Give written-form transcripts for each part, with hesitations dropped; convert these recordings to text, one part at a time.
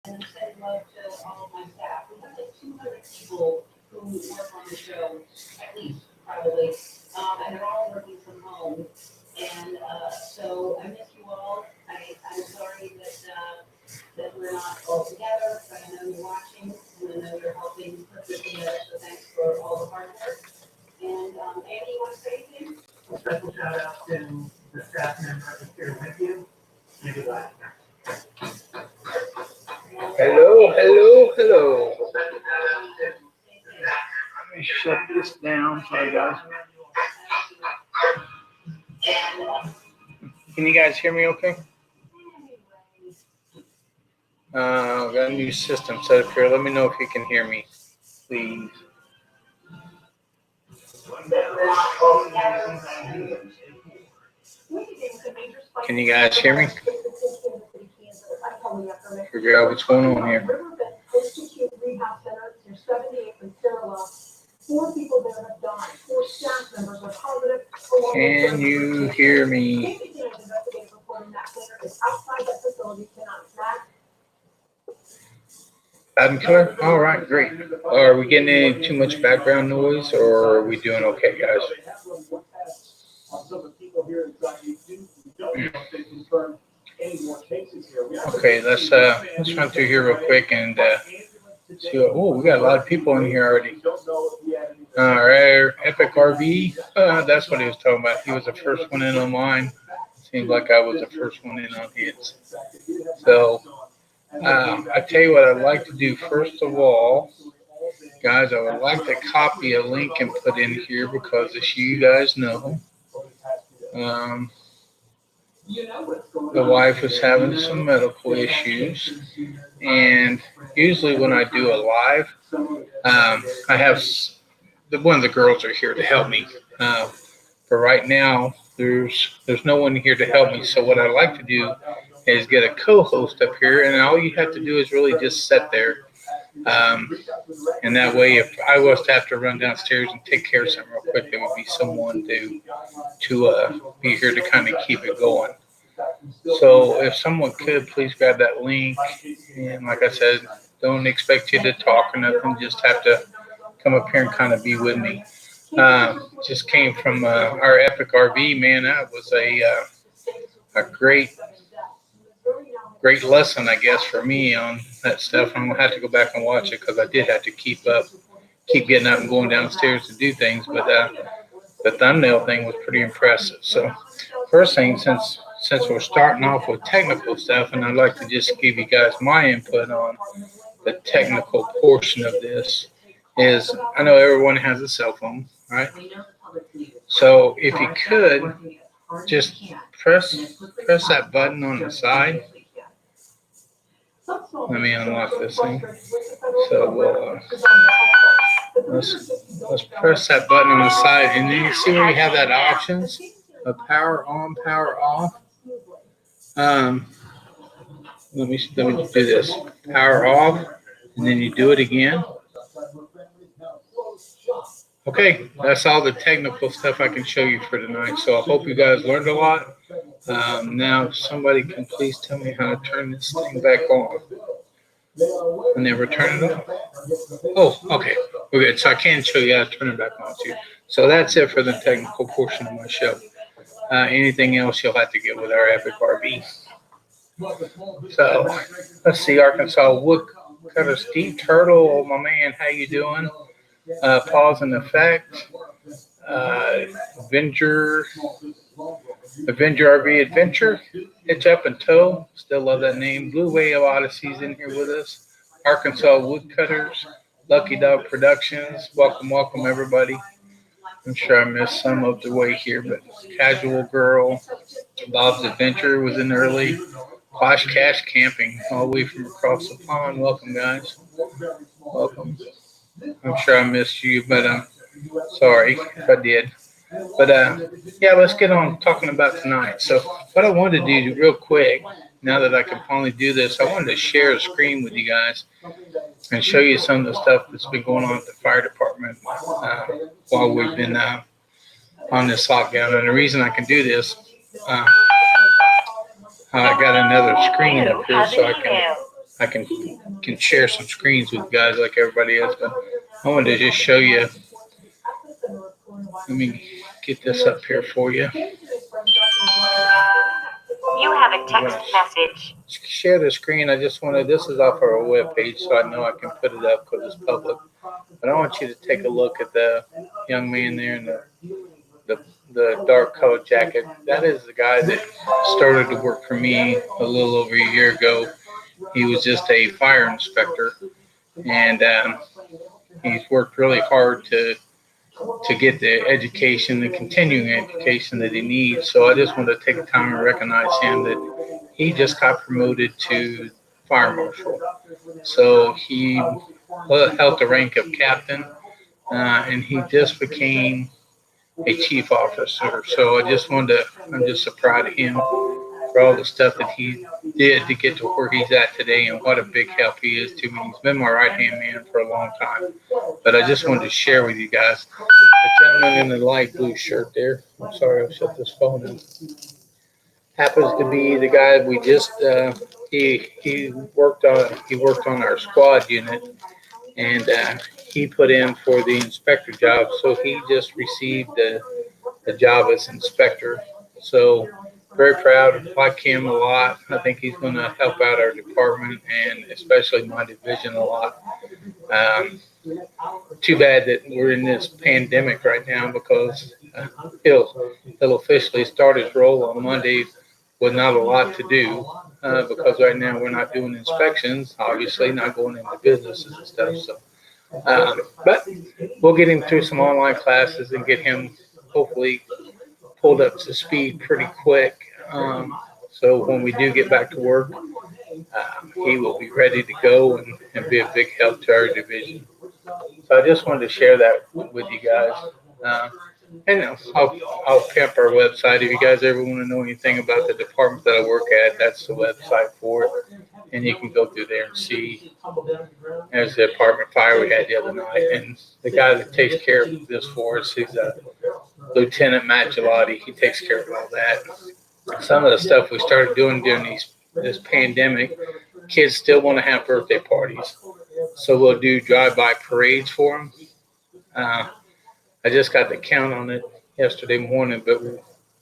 And send love to all of my staff. We have like 200 people who work on the show, at least probably, and they're all working from home. And so I miss you all. I'm sorry that we're not all together, but I know you're watching, and I know you're helping put this together. So thanks for all the hard work. And Andy, you want to say anything? A special shout out to the staff member that's here with you. Maybe last. Hello, hello, hello. Let me shut this down. Sorry, guys. Can you guys hear me okay? Got a new system set up here. Let me know if you can hear me, please. Can you guys hear me? Figure out what's going on here. Can you hear me? Loud and clear? All right, great. Are we getting any too much background noise, or are we doing okay, guys? Okay, let's run through here real quick and see. Oh, we got a lot of people in here already. All right, Epic RV. That's what he was talking about. He was the first one in on mine. Seems like I was the first one in on his. So, I tell you what I'd like to do first of all, guys. I would like to copy a link and put in here because, as you guys know, the wife was having some medical issues, and usually when I do a live, I have one of the girls are here to help me. But right now, there's no one here to help me. So what I like to do is get a co-host up here, and all you have to do is really just sit there. And that way, if I was to have to run downstairs and take care of something real quick, there would be someone to be here to kind of keep it going. So if someone could, please grab that link. And like I said, don't expect you to talk or nothing. Just have to come up here and kind of be with me. Just came from our Epic RV, man. That was a great lesson, I guess, for me on that stuff. I'm gonna have to go back and watch it because I did have to keep getting up and going downstairs to do things. But the thumbnail thing was pretty impressive. So first thing, since we're starting off with technical stuff, and I'd like to just give you guys my input on the technical portion of this, is I know everyone has a cell phone, right? So if you could just press that button on the side. Let me unlock this thing. So we'll let's press that button on the side, and then you see where you have that options of power on, power off. Let me do this. Power off, and then you do it again. Okay, that's all the technical stuff I can show you for tonight. So I hope you guys learned a lot. Now, if somebody can please tell me how to turn this thing back on. And then return it off. Oh, okay. We're good. So I can show you how to turn it back on too. So that's it for the technical portion of my show. Anything else you'll have to get with our Epic RV. So let's see, Arkansas Woodcutter Steve Turtle, my man, how you doing? Pause and Effect. Avenger RV Adventure. Hitch Up and Tow. Still love that name. Blue Whale Odyssey's in here with us. Arkansas Woodcutters. Lucky Dog Productions. Welcome, everybody. I'm sure I missed some of the way here, but Casual Girl. Bob's Adventure was in early. Posh Cash Camping, all the way from across the pond. Welcome, guys. Welcome. I'm sure I missed you, but sorry if I did. But yeah, let's get on talking about tonight. So what I wanted to do real quick, now that I can finally do this, I wanted to share a screen with you guys and show you some of the stuff that's been going on at the fire department while we've been on this lockdown. And the reason I can do this, I got another screen up here so I I can share some screens with you guys like everybody else. But I wanted to just show you. Let me get this up here for you. You have a text message. Share the screen. I just wanted, this is off our webpage, so I know I can put it up because it's public. But I want you to take a look at the young man there in the dark colored jacket. That is the guy that started to work for me a little over a year ago. He was just a fire inspector, and he's worked really hard to get the education, the continuing education that he needs. So I just want to take the time and recognize him that he just got promoted to fire marshal. So he held the rank of captain, and he just became a chief officer. So I'm just so proud of him for all the stuff that he did to get to where he's at today, and what a big help he is to me. He's been my right-hand man for a long time. But I just wanted to share with you guys, the gentleman in the light blue shirt there, I'm sorry, I'll shut this phone in, happens to be the guy we just, he worked on our squad unit, and he put in for the inspector job, so he just received the job as inspector. So very proud, like him a lot. I think he's going to help out our department and especially my division a lot. Too bad that we're in this pandemic right now, because he'll officially start his role on Monday with not a lot to do, because right now we're not doing inspections, obviously not going into businesses and stuff. So, but we'll get him through some online classes and get him hopefully pulled up to speed pretty quick. So when we do get back to work, he will be ready to go and be a big help to our division. So I just wanted to share that with you guys. And I'll pimp our website. If you guys ever want to know anything about the department that I work at, that's the website for it. And you can go through there and see. There's the apartment fire we had the other night. And the guy that takes care of this for us, he's Lieutenant Matt Gelati. He takes care of all that. Some of the stuff we started doing during this pandemic, kids still want to have birthday parties. So we'll do drive-by parades for them. I just got the count on it yesterday morning, but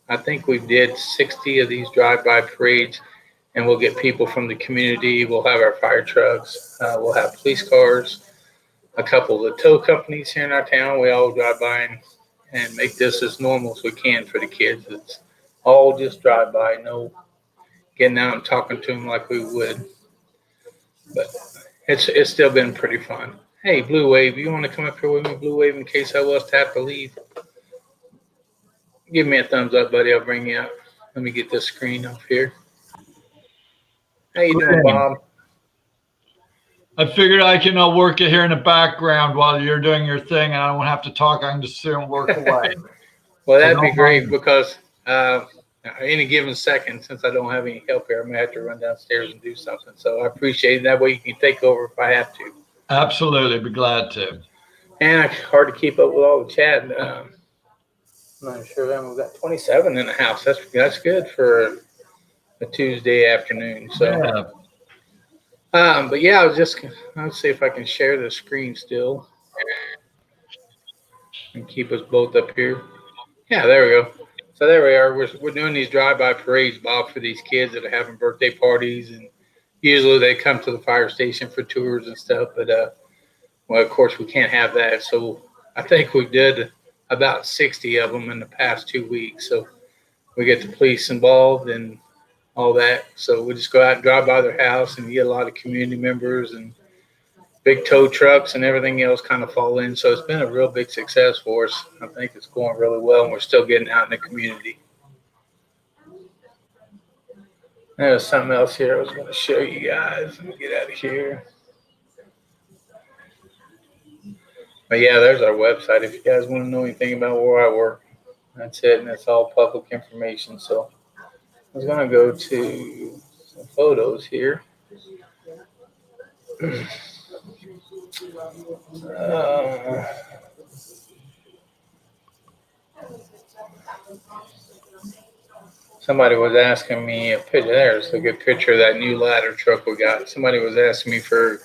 I think we did 60 of these drive-by parades, and we'll get people from the community. We'll have our fire trucks. We'll have police cars, a couple of the tow companies here in our town. We all drive by and make this as normal as we can for the kids. It's all just drive-by, no getting out and talking to them like we would. But it's still been pretty fun. Hey, Blue Wave, you want to come up here with me, Blue Wave, in case I was to have to leave? Give me a thumbs up, buddy. I'll bring you up. Let me get this screen up here. How you doing, Bob? I figured I can work it here in the background while you're doing your thing, and I won't have to talk. I can just sit and work away. Well, that'd be great, because any given second, since I don't have any help here, I may have to run downstairs and do something. So I appreciate it. That way you can take over if I have to. Absolutely. Be glad to. And it's hard to keep up with all the chat. I'm not sure. We've got 27 in the house. That's good for a Tuesday afternoon. So, Yeah. but yeah, let's see if I can share the screen still and keep us both up here. Yeah, there we go. So there we are. We're doing these drive-by parades, Bob, for these kids that are having birthday parties, and usually they come to the fire station for tours and stuff. But well, of course, we can't have that. So I think we did about 60 of them in the past 2 weeks. So we get the police involved and all that. So we just go out and drive by their house, and we get a lot of community members, and big tow trucks and everything else kind of fall in. So it's been a real big success for us. I think it's going really well, and we're still getting out in the community. There's something else here I was going to show you guys. Let me get out of here. But yeah, there's our website. If you guys want to know anything about where I work, that's it, and it's all public information. So I was going to go to some photos here. somebody was asking me a picture. There's a good picture of that new ladder truck we got. Somebody was asking me for a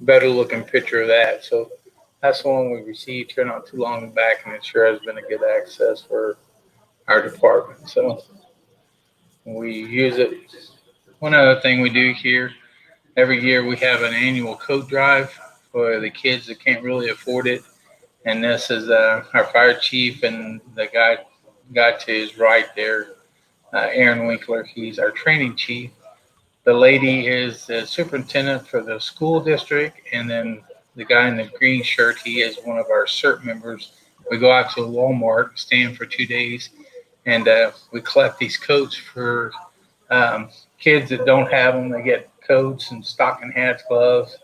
better looking picture of that. So that's the one we received here not too long back, and it sure has been a good access for our department. So we use it. One other thing we do here, every year we have an annual coat drive for the kids that can't really afford it. And this is our fire chief and the guy to his right there, Aaron Winkler. He's our training chief. The lady is the superintendent for the school district, and then the guy in the green shirt, he is one of our CERT members. We go out to Walmart, stand for 2 days, and we collect these coats for kids that don't have them. They get coats and stocking hats, gloves.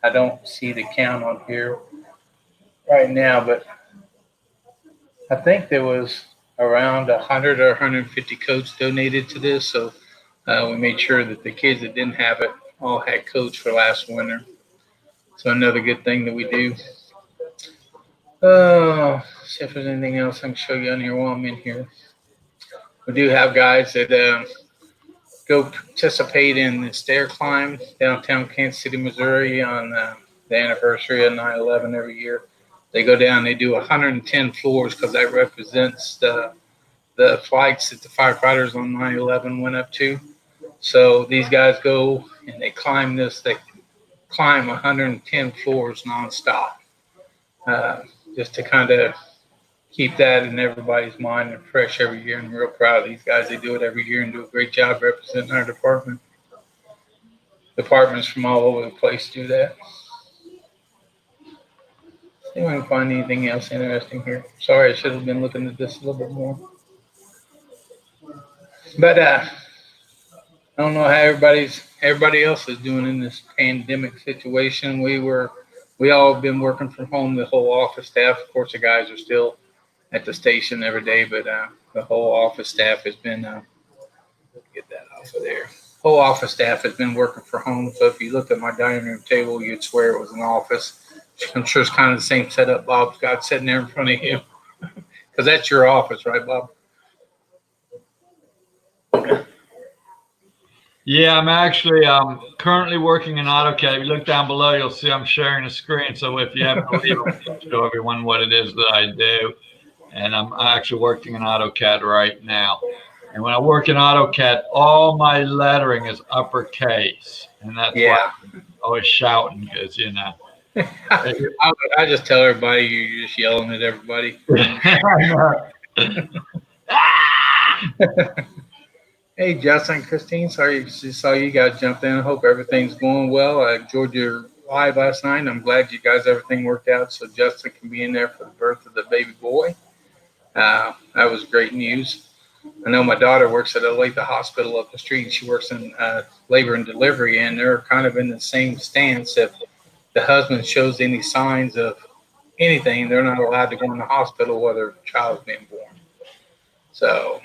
I don't see the count on here right now, but I think there was around 100 or 150 coats donated to this. So we made sure that the kids that didn't have it all had coats for last winter. So another good thing that we do. See if there's anything else I can show you on here while I'm in here. We do have guys that go participate in the stair climb downtown Kansas City, Missouri on the anniversary of 9/11 every year. They go down, they do 110 floors because that represents the flights that the firefighters on 9/11 went up to. So these guys go and they climb 110 floors nonstop, just to kind of keep that in everybody's mind and fresh every year. And I'm real proud of these guys. They do it every year and do a great job representing our department. Departments from all over the place do that. See if I can find anything else interesting here. Sorry, I should have been looking at this a little bit more. But I don't know how everybody else is doing in this pandemic situation. We all have been working from home, the whole office staff. Of course, the guys are still at the station every day, but the whole office staff has been get that off of there. Whole office staff has been working from home. So if you looked at my dining room table, you'd swear it was an office. I'm sure it's kind of the same setup Bob's got sitting there in front of you, because that's your office, right, Bob? Yeah, I'm actually currently working in AutoCAD. If you look down below, you'll see I'm sharing a screen. So if you haven't believed, I'll show everyone what it is that I do. And I'm actually working in AutoCAD right now. And when I work in AutoCAD, all my lettering is uppercase. And that's why I'm always shouting, because, you know. I just tell everybody you're just yelling at everybody. Hey, Justin, Christine, sorry saw you guys jump in. I hope everything's going well. I enjoyed your live last night. I'm glad you guys, everything worked out so Justin can be in there for the birth of the baby boy. That was great news. I know my daughter works at Olathe Hospital up the street. She works in labor and delivery, and they're kind of in the same stance. If the husband shows any signs of anything, they're not allowed to go in the hospital while their child's being born. So,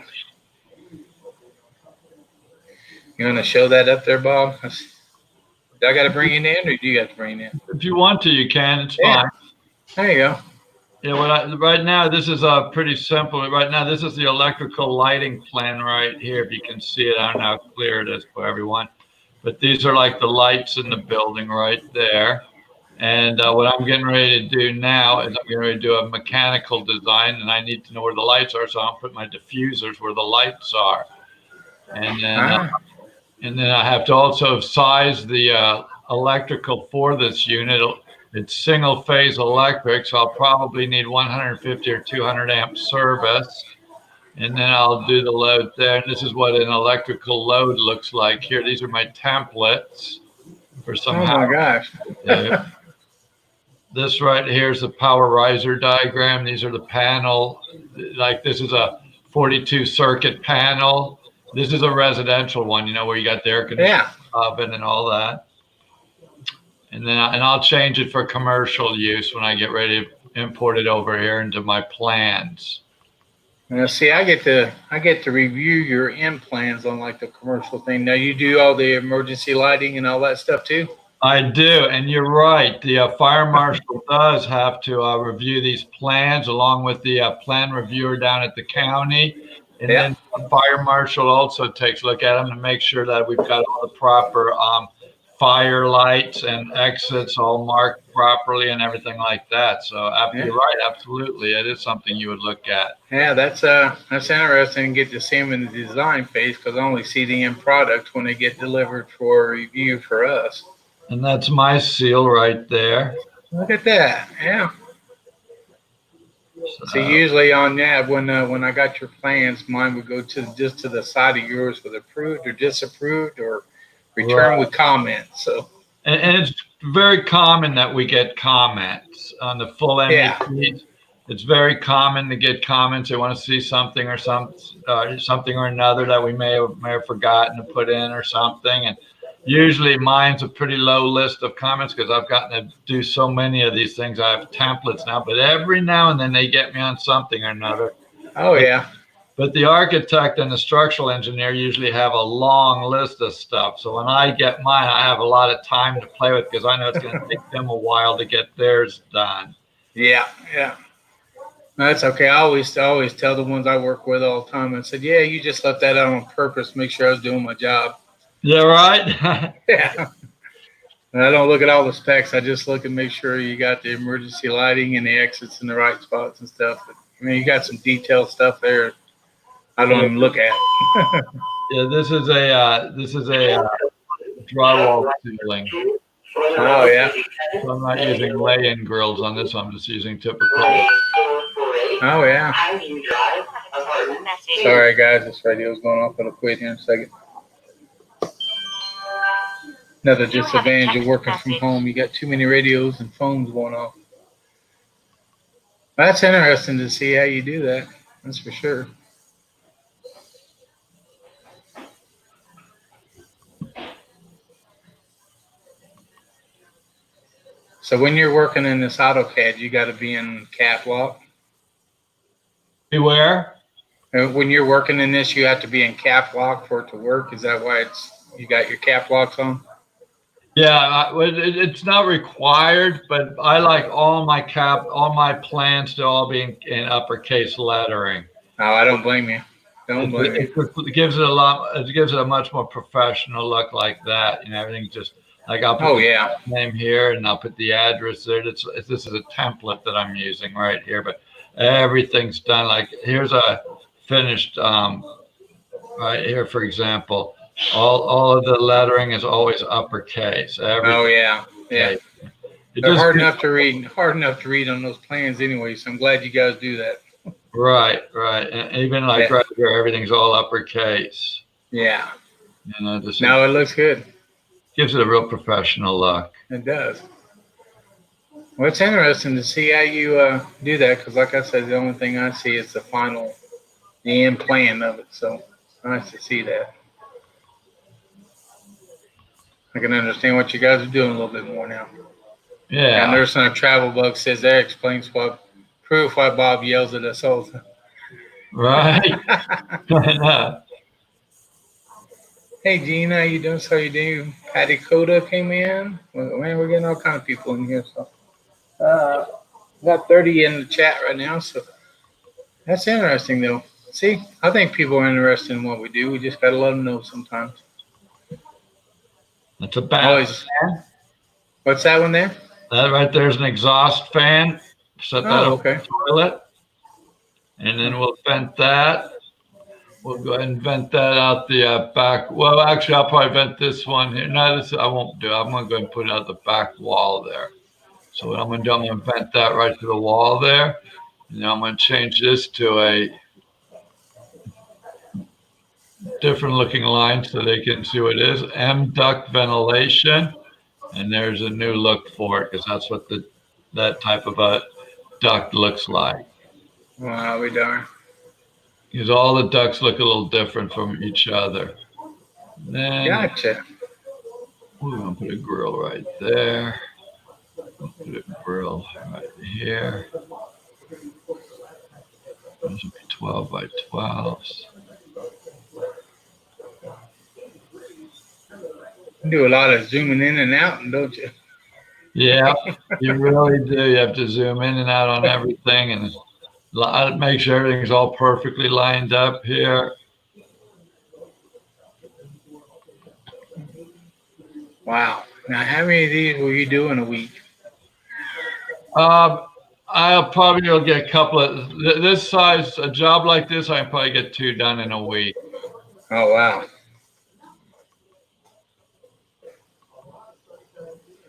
you want to show that up there, Bob? Do I got to bring it in, or do you have to bring it in? If you want to, you can. It's fine. There you go. Yeah, right now, this is pretty simple. Right now, this is the electrical lighting plan right here. If you can see it, I don't know how clear it is for everyone. But these are like the lights in the building right there. And what I'm getting ready to do now is I'm getting ready to do a mechanical design, and I need to know where the lights are, so I'll put my diffusers where the lights are. And then I have to also size the electrical for this unit. It's single phase electric, so I'll probably need 150 or 200 amp service. And then I'll do the load there. And this is what an electrical load looks like here. These are my templates for some. Oh my gosh. This right here is the power riser diagram. These are the panel. Like this is a 42 circuit panel. This is a residential one, you know, where you got the air conditioning oven and all that. And then I'll change it for commercial use when I get ready to import it over here into my plans. Now, see, I get to review your end plans on like the commercial thing. Now, you do all the emergency lighting and all that stuff too? I do, and you're right. The fire marshal does have to review these plans along with the plan reviewer down at the county. And Yeah. then the fire marshal also takes a look at them to make sure that we've got all the proper fire lights and exits all marked properly and everything like that. So Yeah. you're right, absolutely. It is something you would look at. Yeah, that's interesting to get to see them in the design phase because I only see the end product when they get delivered for review for us. And that's my seal right there. Look at that. Yeah. So, So usually on that, when I got your plans, mine would go just to the side of yours with approved or disapproved or return Right. with comments. So and it's very common that we get comments on the full Yeah. MEPs. It's very common to get comments. They want to see something or something or another that we may have forgotten to put in or something. And usually mine's a pretty low list of comments because I've gotten to do so many of these things. I have templates now, but every now and then they get me on something or another. oh yeah. But the architect and the structural engineer usually have a long list of stuff. So when I get mine, I have a lot of time to play with because I know it's going to take them a while to get theirs done. Yeah, yeah. No, that's okay. I always tell the ones I work with all the time. I said, yeah, you just left that out on purpose, make sure I was doing my job. Yeah, right? Yeah. And I don't look at all the specs. I just look and make sure you got the emergency lighting and the exits in the right spots and stuff. But, I mean, you got some detailed stuff there. I don't even look at. Yeah, this is a drywall ceiling. Oh yeah. So I'm not using lay-in grills on this one. I'm just using typical. Oh yeah. Message. Sorry guys, this radio's going off. It'll quit here in a second. Another disadvantage of working from home. You got too many radios and phones going off. That's interesting to see how you do that. That's for sure. So when you're working in this AutoCAD, you got to be in cap lock. Beware. When you're working in this, you have to be in cap lock for it to work. Is that why you got your cap locks on? Yeah, it's not required, but I like all my plans to all be in uppercase lettering. No, I don't blame you. Don't blame you. It gives it a much more professional look like that. You know, everything just like I'll put Oh the yeah. name here and I'll put the address there. This is a template that I'm using right here, but everything's done. Like here's a finished right here, for example. All of the lettering is always uppercase. Oh yeah. Yeah. It They're just hard enough to read on those plans anyway. So I'm glad you guys do that. right. And even like Yeah. right here, everything's all uppercase. Yeah. You know, just No, it looks good. gives it a real professional look. It does. Well, it's interesting to see how you do that because, like I said, the only thing I see is the end plan of it. So it's nice to see that. I can understand what you guys are doing a little bit more now. Yeah. And there's some travel bug says there explains proof why Bob yells at us all the time. Right. I know. Hey, Gene, how you doing? So you doing? Patty Coda came in. Well, man, we're getting all kind of people in here. So, got 30 in the chat right now. So that's interesting, though. See, I think people are interested in what we do. We just got to let them know sometimes. That's a bad. Always. What's that one there? That right there's an exhaust fan. Set that Oh, up okay. in the toilet. And then we'll vent that. We'll go ahead and vent that out the back. Well, actually, I'll probably vent this one here. No, this I won't do. I'm going to go ahead and put it out the back wall there. So what I'm going to do, I'm going to vent that right to the wall there. And now I'm going to change this to a different looking line so they can see what it is. M duct ventilation. And there's a new look for it because that's what that type of a duct looks like. Wow, we darn. Because all the ducts look a little different from each other. Then Gotcha. we're going to put a grill right there. We'll put a grill right here. Those will be 12 by 12s. You do a lot of zooming in and out, don't you? Yeah, you really do. You have to zoom in and out on everything. And make sure everything's all perfectly lined up here. Wow. Now, how many of these will you do in a week? I'll probably will get a couple of this size, a job like this, I can probably get 2 done in a week. Oh, wow.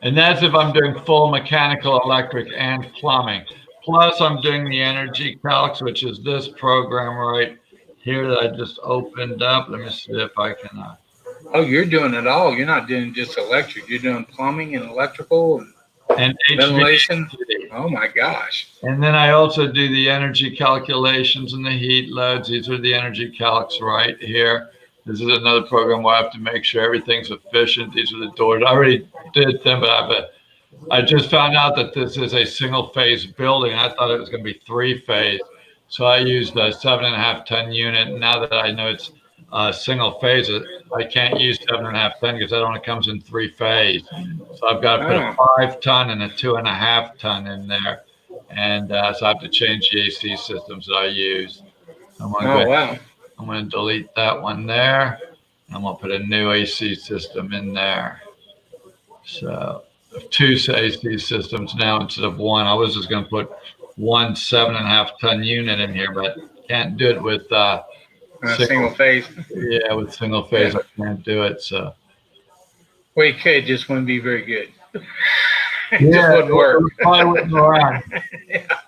And that's if I'm doing full mechanical, electric, and plumbing. Plus, I'm doing the energy calcs, which is this program right here that I just opened up. Let me see if I can. Oh, you're doing it all. You're not doing just electric. You're doing plumbing and electrical And ventilation. HVAC. Oh my gosh. And then I also do the energy calculations and the heat loads. These are the energy calcs right here. This is another program where I have to make sure everything's efficient. These are the doors. I already did them, but I just found out that this is a single phase building. I thought it was going to be 3-phase. So I used a 7.5 ton unit. Now that I know it's single phase, I can't use 7.5 ton because that only comes in 3-phase. So I've got to put a 5 ton and a 2.5 ton in there. And so I have to change the AC systems that I use. Wow. I'm going to delete that one there. I'm going to put a new AC system in there. So 2 AC systems now instead of 1. I was just going to put 1 7.5 ton unit in here, but can't do it with single phase. Yeah, with single phase, I can't do it. So Well, you could, just wouldn't be very good. It yeah, just wouldn't work. Probably wouldn't go around. Yeah.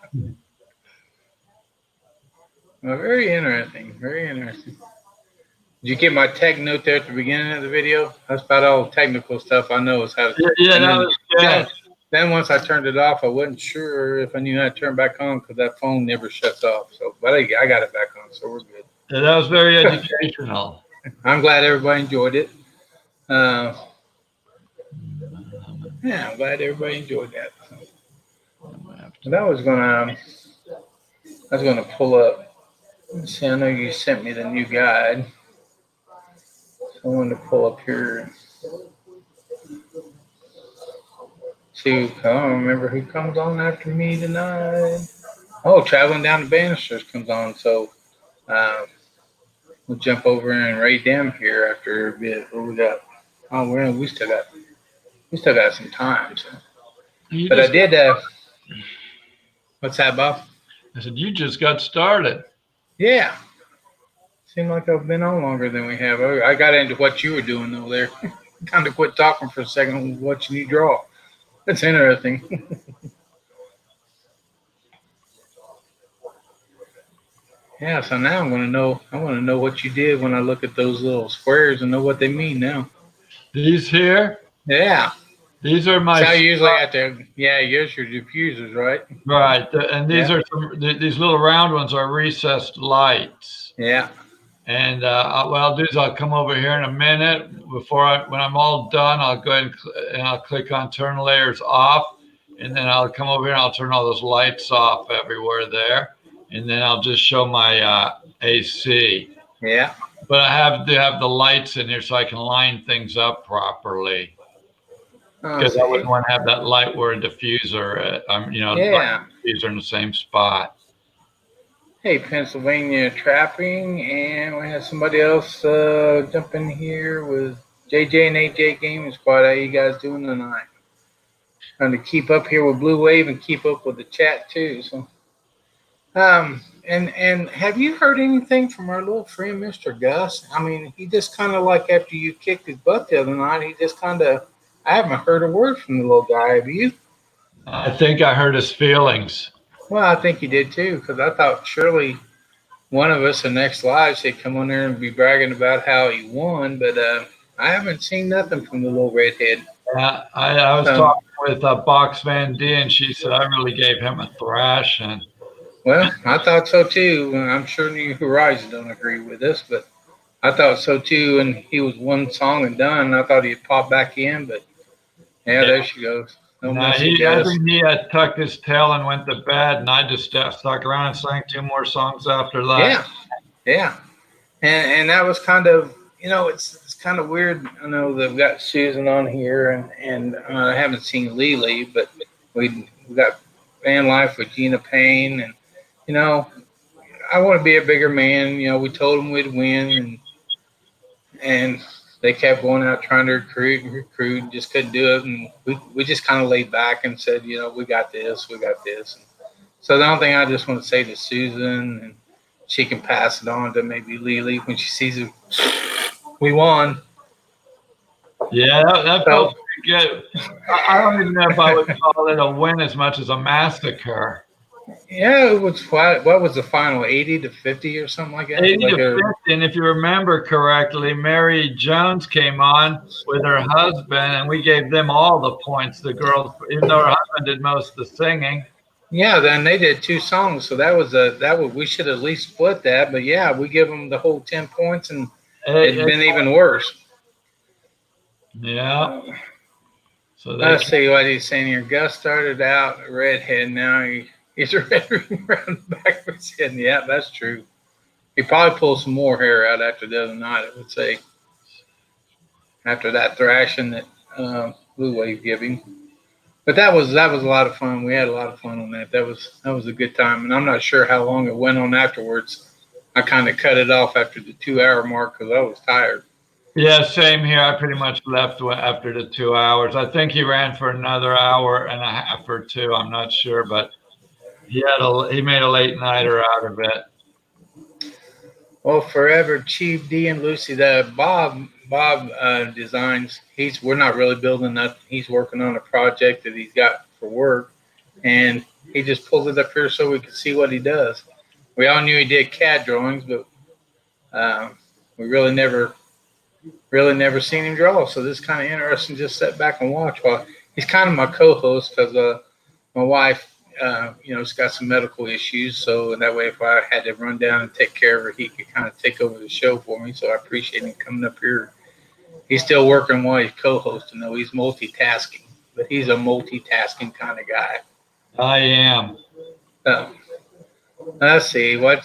Well, very interesting. Very interesting. Did you get my tech note there at the beginning of the video? That's about all the technical stuff I know is how to. Yeah, that was good. Then once I turned it off, I wasn't sure if I knew how to turn it back on because that phone never shuts off. So, but I got it back on, so we're good. Yeah, that was very educational. I'm glad everybody enjoyed it. Yeah, I'm glad everybody enjoyed that. So I was gonna pull up. Let's see, I know you sent me the new guide. So I wanted to pull up here. See, I don't remember who comes on after me tonight. Oh, Traveling Down the Banisters comes on. So we'll jump over and raid them here after a bit. What we got? Oh, we still got some time. So. But I did. What's that, Bob? I said you just got started. Yeah. Seemed like I've been on longer than we have. I got into what you were doing though there. Kind of quit talking for a second watching you draw. That's interesting. Yeah, so now I want to know what you did when I look at those little squares and know what they mean now. These here? Yeah. These are my. So I usually have to. Yeah, yours your diffusers, right? Right, and these are these little round ones are recessed lights. Yeah. And what I'll do is I'll come over here in a minute when I'm all done, I'll go ahead and I'll click on turn layers off, and then I'll come over here and I'll turn all those lights off everywhere there, and then I'll just show my AC. Yeah. But I have to have the lights in here so I can line things up properly. Because I wouldn't want to have that light where a diffuser, diffuser in the same spot. Hey, Pennsylvania Trapping, and we have somebody else jump in here with JJ and AJ Gaming Squad. How you guys doing tonight? Trying to keep up here with Blue Wave and keep up with the chat too. So, and have you heard anything from our little friend, Mr. Gus? I mean, he just kind of like after you kicked his butt the other night, he just kind of. I haven't heard a word from the little guy. Have you? I think I hurt his feelings. Well, I think you did too, because I thought surely one of us in next live should come on there and be bragging about how he won, but I haven't seen nothing from the little redhead. I was talking with Box Van D, and she said I really gave him a thrashing. Well, I thought so too. I'm sure New Horizons don't agree with us, but I thought so too. And he was one song and done. I thought he'd pop back in, but yeah, there she goes. I think he had tucked his tail and went to bed, and I just stuck around and sang 2 more songs after that. Yeah. And that was kind of, it's kind of weird. I know they've got Susan on here, and I haven't seen Lily, but we got Van Life with Gina Payne, you know, I want to be a bigger man. You know, we told them we'd win, and they kept going out trying to recruit, and just couldn't do it. And we just kind of laid back and said, you know, we got this, we got this. And so the only thing I just want to say to Susan, and she can pass it on to maybe Lily when she sees it, we won. Yeah, that felt pretty good. I don't even know if I would call it a win as much as a massacre. Yeah, it was what was the final, 80-50 or something like that? 80 Like to 50, and if you remember correctly, Mary Jones came on with her husband, and we gave them all the points, the girls, even though her husband did most of the singing. yeah, then they did 2 songs, so we should at least split that. But yeah, we give them the whole 10 points, and it'd been even worse. Yeah. So Let's see what he's saying here. Gus started out a redhead, now he's a red ring around the back of his head. Yeah, that's true. He probably pulled some more hair out after the other night, I would say. After that thrashing that Blue Wave gave him. But that was a lot of fun. We had a lot of fun on that. That was a good time. And I'm not sure how long it went on afterwards. I kind of cut it off after the 2-hour mark because I was tired. Yeah, same here. I pretty much left after the 2 hours. I think he ran for another hour and a half or 2. I'm not sure, but he made a late nighter out of it. Well, forever Chief D and Lucy, the Bob designs. We're not really building nothing. He's working on a project that he's got for work, and he just pulled it up here so we could see what he does. We all knew he did CAD drawings, but we really never seen him draw. So this is kind of interesting. Just sit back and watch. While he's kind of my co-host because my wife, has got some medical issues. So that way, if I had to run down and take care of her, he could kind of take over the show for me. So I appreciate him coming up here. He's still working while he's co-hosting, though. He's multitasking, but he's a multitasking kind of guy. I am. Let's see. What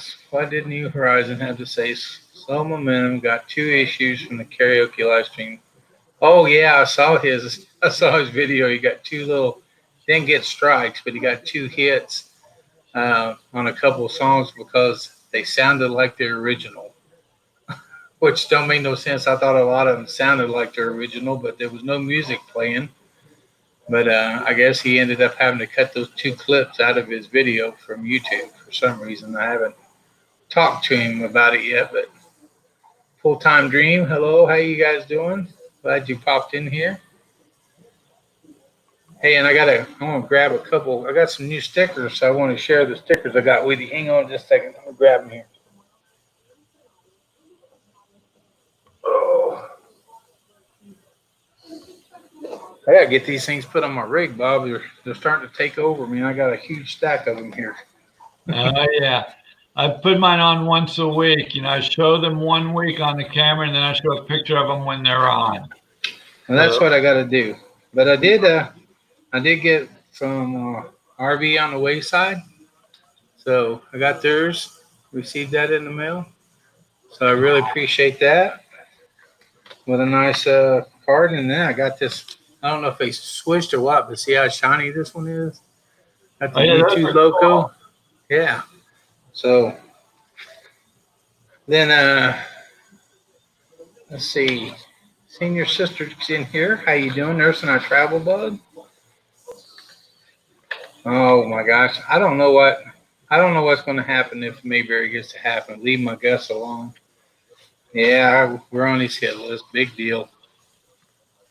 did New Horizon have to say? Slow Momentum got 2 issues from the karaoke live stream. Oh yeah, I saw his video. He got 2 little, didn't get strikes, but he got 2 hits on a couple of songs because they sounded like the original, which don't make no sense. I thought a lot of them sounded like their original, but there was no music playing. But I guess he ended up having to cut those 2 clips out of his video from YouTube for some reason. I haven't talked to him about it yet, but Full-Time Dream, hello, how you guys doing? Glad you popped in here. Hey, and I want to grab a couple. I got some new stickers, so I want to share the stickers I got with you. Hang on just a second. I'm going to grab them here. Oh. I got to get these things put on my rig, Bob. They're starting to take over me, and I got a huge stack of them here. Oh, yeah. I put mine on once a week. I show them 1 week on the camera, and then I show a picture of them when they're on. And that's what I got to do. But I did get from RV on the Wayside. So I got theirs, received that in the mail. So I really appreciate that. With a nice card. And then I got this, I don't know if they switched or what, but see how shiny this one is? Got the YouTube logo. Cool. Yeah. So then let's see. Senior sister's in here. How you doing? Nursing our travel bug. Oh my gosh. I don't know what's going to happen if Mayberry gets to happen. Leave my Gus alone. Yeah, we're on his hit list. Big deal.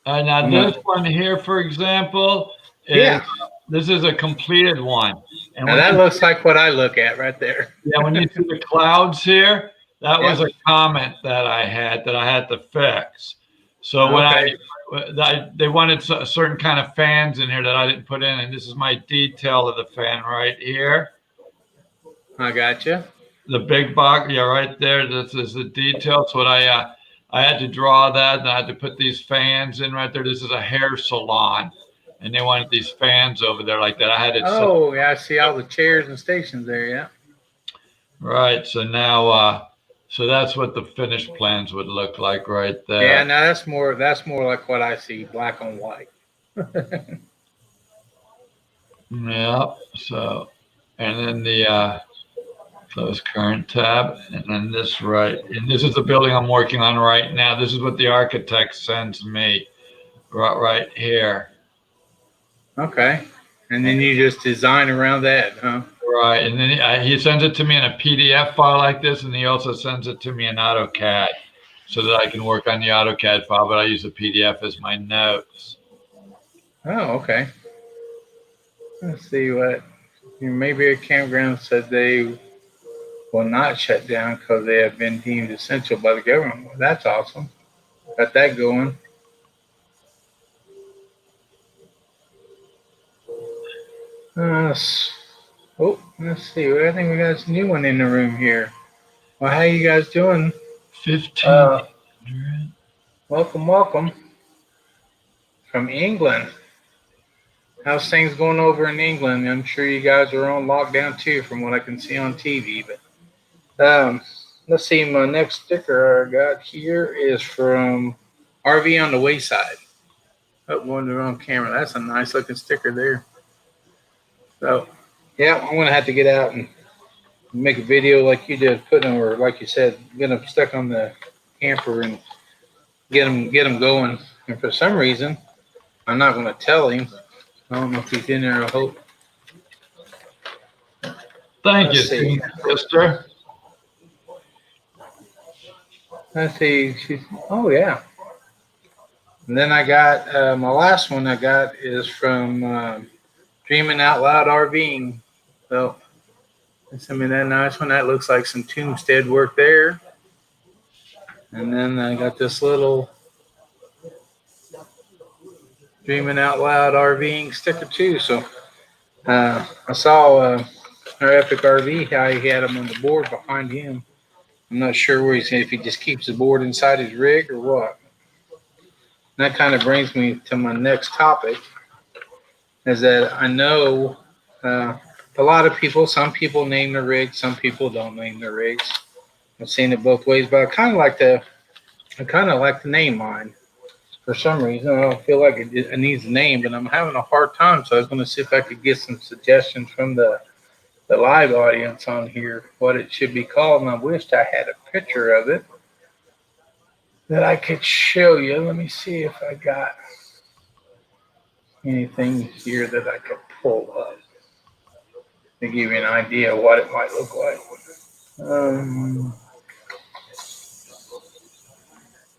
Now this one here, for example, this is a completed one. And now that looks like what I look at right there. Yeah, when you see the clouds here, that was a comment that I had to fix. So they wanted a certain kind of fans in here that I didn't put in, and this is my detail of the fan right here. I gotcha. The big box, right there. This is the detail. So what I had to draw that, and I had to put these fans in right there. This is a hair salon, and they wanted these fans over there like that. I had it. Oh, yeah, I see all the chairs and stations there. Yeah. Right. So now, so that's what the finished plans would look like right there. Yeah. Now that's more like what I see, black on white. Yeah. So, and then the Close current tab, and then this and this is the building I'm working on right now. This is what the architect sends me right here. Okay. And then you just design around that, huh? Right, and then he sends it to me in a PDF file like this, and he also sends it to me in AutoCAD so that I can work on the AutoCAD file, but I use the PDF as my notes. Oh, okay. Let's see what, maybe a campground said they will not shut down because they have been deemed essential by the government. Well, that's awesome. Got that going. Let's see. I think we got a new one in the room here. Well, how you guys doing? 1500. Welcome from England. How's things going over in England? I'm sure you guys are on lockdown too, from what I can see on TV. But let's see. My next sticker I got here is from RV on the Wayside. Oh, going the wrong camera. That's a nice looking sticker there. So, yeah, I'm gonna have to get out and make a video like you did, put them, or like you said, get them stuck on the camper and get them going. And for some reason, I'm not gonna tell him. I don't know if he's in there. I hope. Thank you, sister. Let's see. Oh yeah. And then I got my last one. I got is from Dreaming Out Loud RVing. So send me that nice one. That looks like some Tombstead work there. And then I got this little Dreaming Out Loud RVing sticker too. So I saw our Epic RV, how he had him on the board behind him. I'm not sure where if he just keeps the board inside his rig or what. And that kind of brings me to my next topic, is that I know a lot of people, some people name their rigs, some people don't name their rigs. I've seen it both ways, but I kind of like to name mine. For some reason, I don't feel like it needs a name, but I'm having a hard time. So I was going to see if I could get some suggestions from the live audience on here, what it should be called. And I wished I had a picture of it that I could show you. Let me see if I got anything here that I could pull up to give you an idea of what it might look like.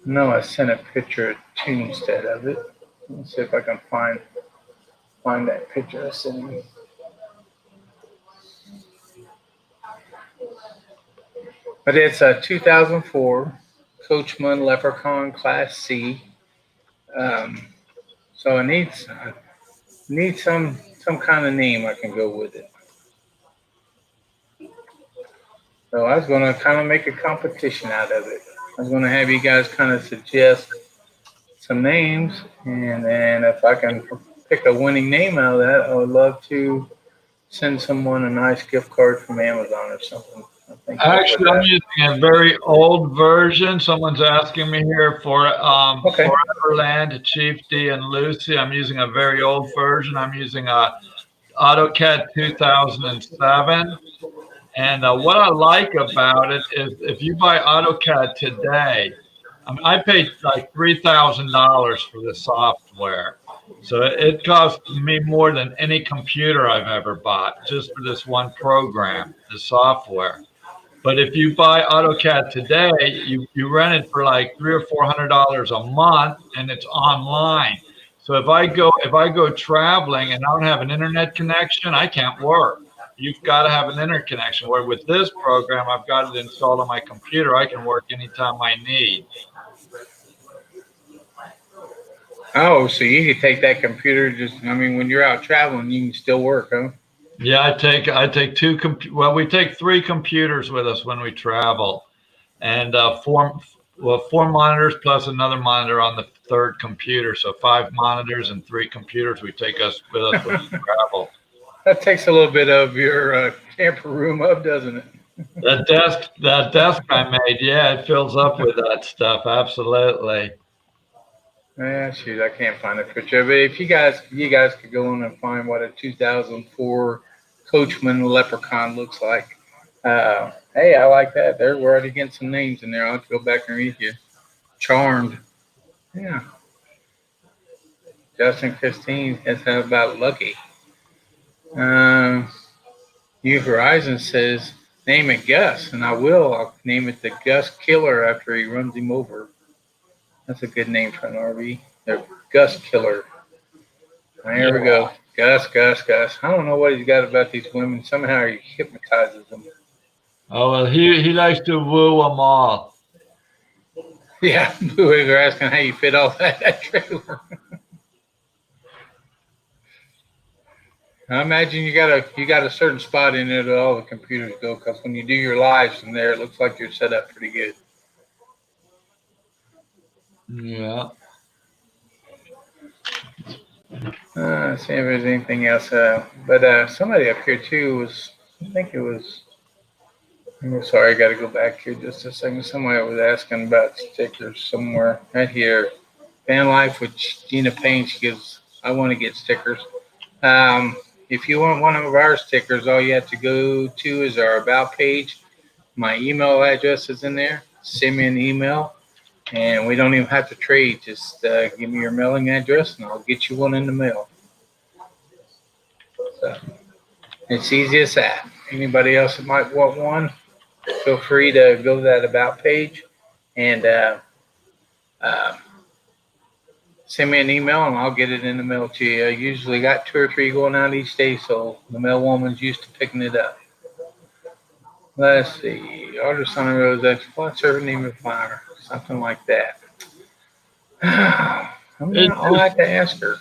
No, I sent a picture of Tombstead of it. Let's see if I can find that picture I sent you. But it's a 2004 Coachman Leprechaun Class C. So it needs some kind of name I can go with it. So I was going to kind of make a competition out of it. I was going to have you guys kind of suggest some names, and then if I can pick a winning name out of that, I would love to send someone a nice gift card from Amazon or something. Actually, I'm using a very old version. Someone's asking me here for Foreverland, Chief D and Lucy. I'm using a very old version. I'm using a AutoCAD 2007. And what I like about it is if you buy AutoCAD today, I paid like $3,000 for the software. So it cost me more than any computer I've ever bought just for this one program, the software. But if you buy AutoCAD today, you rent it for like $300 or $400 a month, and it's online. So if I go traveling and I don't have an internet connection, I can't work. You've got to have an internet connection. Where with this program, I've got it installed on my computer. I can work anytime I need. Oh, so you could take that computer when you're out traveling, you can still work, huh? Yeah, I take we take 3 computers with us when we travel, and 4 monitors plus another monitor on the 3rd computer. So 5 monitors and 3 computers we take with us when we travel. That takes a little bit of your camper room up, doesn't it? That desk I made, yeah, it fills up with that stuff. Absolutely. Yeah, shoot, I can't find a picture of it. If you guys could go on and find what a 2004 Coachman Leprechaun looks like, Hey, I like that. We're already getting some names in there. I'll have to go back and read you. Charmed. Yeah. Justin Christine has had about lucky. New Horizon says, name it Gus, and I will. I'll name it the Gus Killer after he runs him over. That's a good name for an RV. The Gus Killer. There we go. Gus, Gus, Gus. I don't know what he's got about these women. Somehow he hypnotizes them. Oh, well, he likes to woo them all. Yeah, they're asking how you fit all that trailer. I imagine you got a certain spot in there that all the computers go, because when you do your lives from there, it looks like you're set up pretty good. Yeah. See if there's anything else. But somebody up here too was, I think it was. I'm sorry, I got to go back here just a second. Somebody was asking about stickers somewhere right here. Van Life with Gina Payne. She gives. I want to get stickers. If you want one of our stickers, all you have to go to is our About page. My email address is in there. Send me an email, and we don't even have to trade. Just give me your mailing address, and I'll get you one in the mail. So it's easy as that. Anybody else that might want one, feel free to go to that About page and send me an email, and I'll get it in the mail to you. I usually got 2 or 3 going out each day, so the mail woman's used to picking it up. Let's see. Artist on the Road, what's her name of flower? Something like that. I'll have to ask her.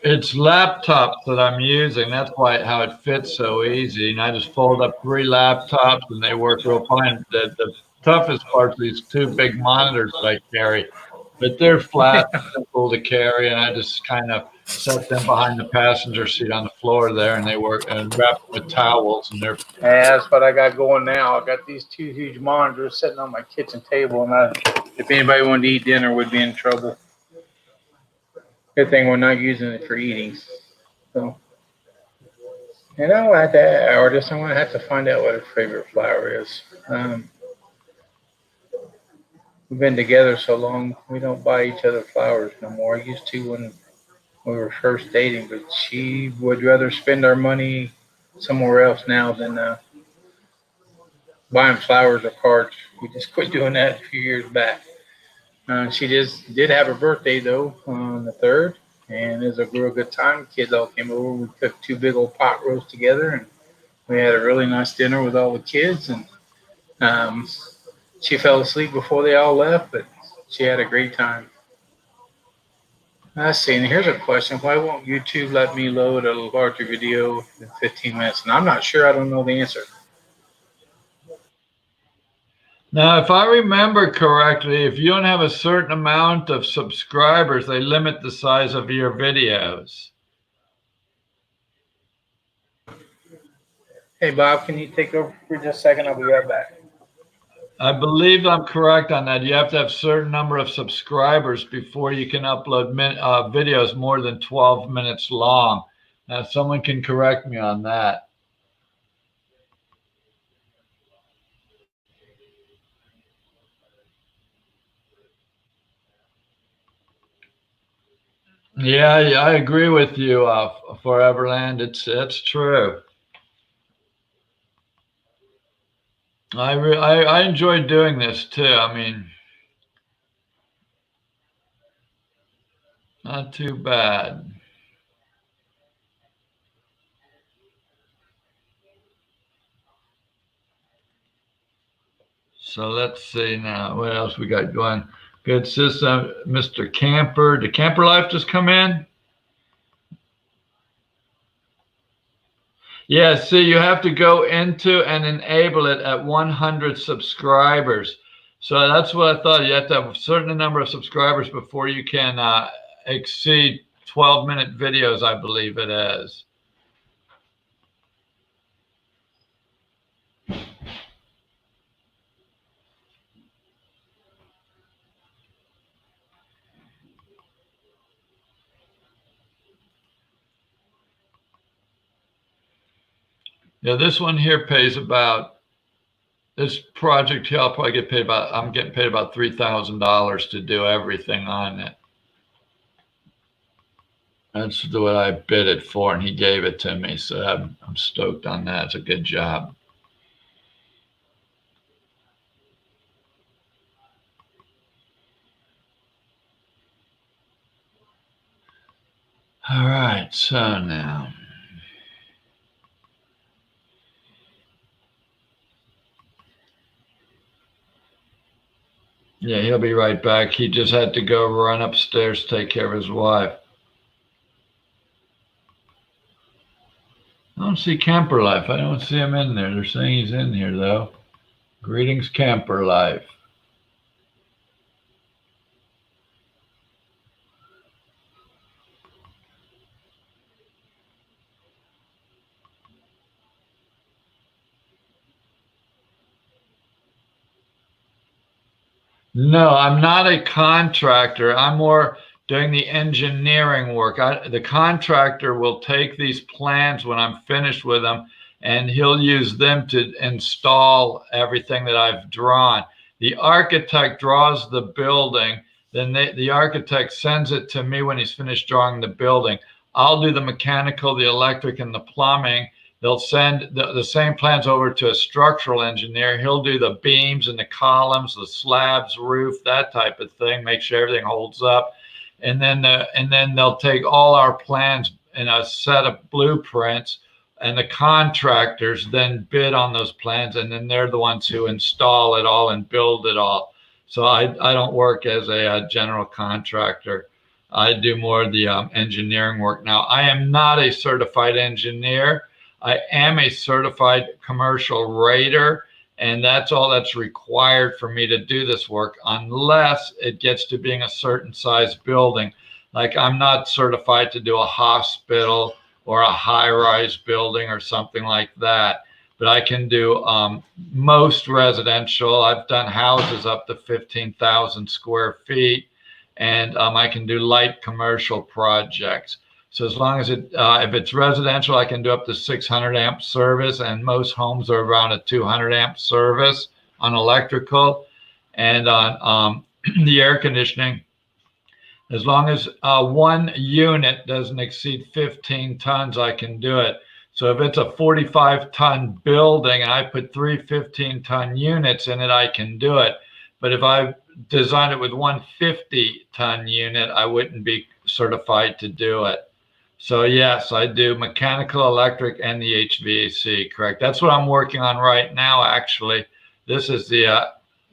It's laptops that I'm using. That's why how it fits so easy. And I just fold up 3 laptops, and they work real fine. The toughest part is these 2 big monitors that I carry, but they're flat, simple to carry, and I just kind of set them behind the passenger seat on the floor there, and they work, and wrap them with towels, and they're. Yeah, that's what I got going now. I got these 2 huge monitors sitting on my kitchen table, and if anybody wanted to eat dinner, we'd be in trouble. Good thing we're not using it for eating. So, and I'll add that artist. I'm gonna have to find out what her favorite flower is. We've been together so long, we don't buy each other flowers no more. I used to when we were first dating, but she would rather spend our money somewhere else now than buying flowers or cards. We just quit doing that a few years back. She just did have her birthday though on the 3rd, and it was a real good time. Kids all came over. We cooked 2 big old pot roasts together, and we had a really nice dinner with all the kids. And she fell asleep before they all left, but she had a great time. Let's see, and here's a question. Why won't YouTube let me load a larger video in 15 minutes? And I'm not sure. I don't know the answer. Now, if I remember correctly, if you don't have a certain amount of subscribers, they limit the size of your videos. Hey, Bob, can you take over for just a second? I'll be right back. I believe I'm correct on that. You have to have a certain number of subscribers before you can upload videos more than 12 minutes long. Now, someone can correct me on that. Yeah, I agree with you, Foreverland. It's true. I enjoy doing this too. I mean, not too bad. So let's see now. What else we got going? Good system, Mr. Camper. Did Camper Life just come in? Yeah, see, you have to go into and enable it at 100 subscribers. So that's what I thought. You have to have a certain number of subscribers before you can exceed 12-minute videos, I believe it is. Yeah, this one here pays about this project here, I'll probably get paid about, I'm getting paid about $3,000 to do everything on it. That's what I bid it for, and he gave it to me. So I'm stoked on that. It's a good job. All right, so now. Yeah, he'll be right back. He just had to go run upstairs, take care of his wife. I don't see Camper Life. I don't see him in there. They're saying he's in here, though. Greetings, Camper Life. No, I'm not a contractor. I'm more doing the engineering work. The contractor will take these plans when I'm finished with them, and he'll use them to install everything that I've drawn. The architect draws the building, then the architect sends it to me when he's finished drawing the building. I'll do the mechanical, the electric, and the plumbing. They'll send the same plans over to a structural engineer. He'll do the beams and the columns, the slabs, roof, that type of thing, make sure everything holds up. And then they'll take all our plans in a set of blueprints, and the contractors then bid on those plans, and then they're the ones who install it all and build it all. So I don't work as a general contractor. I do more of the engineering work. Now, I am not a certified engineer. I am a certified commercial rater, and that's all that's required for me to do this work, unless it gets to being a certain size building. Like, I'm not certified to do a hospital or a high-rise building or something like that, but I can do most residential. I've done houses up to 15,000 square feet, and I can do light commercial projects. So as long as if it's residential, I can do up to 600 amp service, and most homes are around a 200 amp service on electrical. And on the air conditioning, as long as one unit doesn't exceed 15 tons, I can do it. So if it's a 45-ton building and I put 3 15-ton units in it, I can do it. But if I design it with one 50-ton unit, I wouldn't be certified to do it. So yes, I do mechanical, electric, and the HVAC. Correct. That's what I'm working on right now. Actually, this is the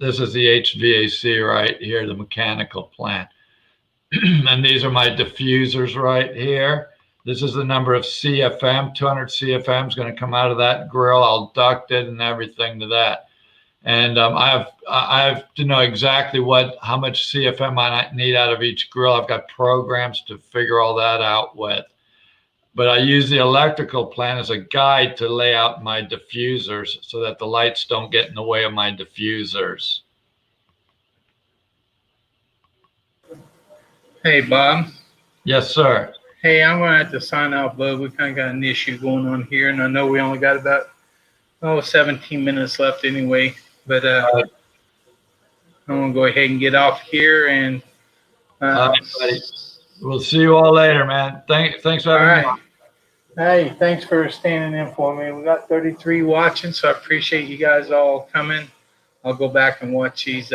HVAC right here, the mechanical plant. And these are my diffusers right here. This is the number of CFM. 200 CFM is going to come out of that grill. I'll duct it and everything to that. And I have to know exactly how much CFM I need out of each grill. I've got programs to figure all that out with. But I use the electrical plan as a guide to lay out my diffusers so that the lights don't get in the way of my diffusers. Hey, Bob. Yes, sir. Hey, I'm going to have to sign out, bud. We kind of got an issue going on here, and I know we only got about 17 minutes left anyway. But I'm going to go ahead and get off here. And all right, buddy. We'll see you all later, man. Thanks for having me. Hey, thanks for standing in for me. We got 33 watching, so I appreciate you guys all coming. I'll go back and watch these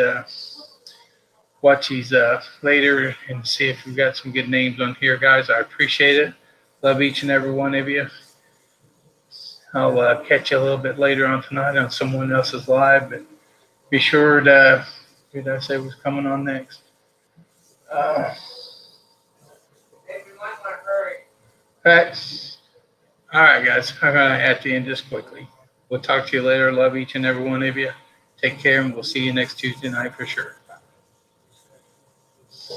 later and see if we've got some good names on here, guys. I appreciate it. Love each and every one of you. I'll catch you a little bit later on tonight on someone else's live, but be sure to, who did I say was coming on next? Hey, we might want to hurry. All right, guys. I'm going to have to end this quickly. We'll talk to you later. Love each and every one of you. Take care, and we'll see you next Tuesday night for sure.